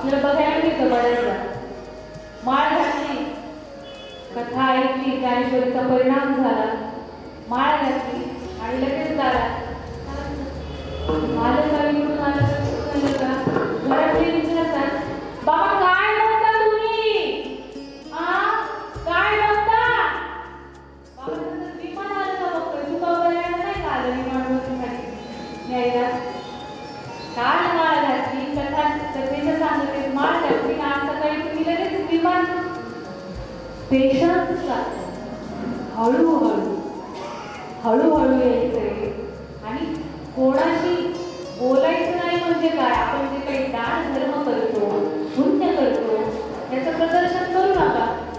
आपल्याला बघायला मिळतं बऱ्याचदा. माळ घातली, कथा ऐकली, ज्ञानेश्वरीचा परिणाम झाला, माळ घातली आणि लगेच दारात आलं का निघून आलं का घरातले विचारतात, बाबा काय बघता तुम्ही? काय बघता? बाबा म्हणतात, विमान आलं का बघतोय? तू का बघायला नाही का आलं विमानावरून खाली न्यायला? काल माळ घातली, कथेचं सांगते, माळ घातली, आज सकाळी तुम्ही लगेच विमान. पेशन्स लागतो, हळूहळू हळूहळू यायचंय. आणि कोणाशी बोलायचं नाही म्हणजे काय, आपण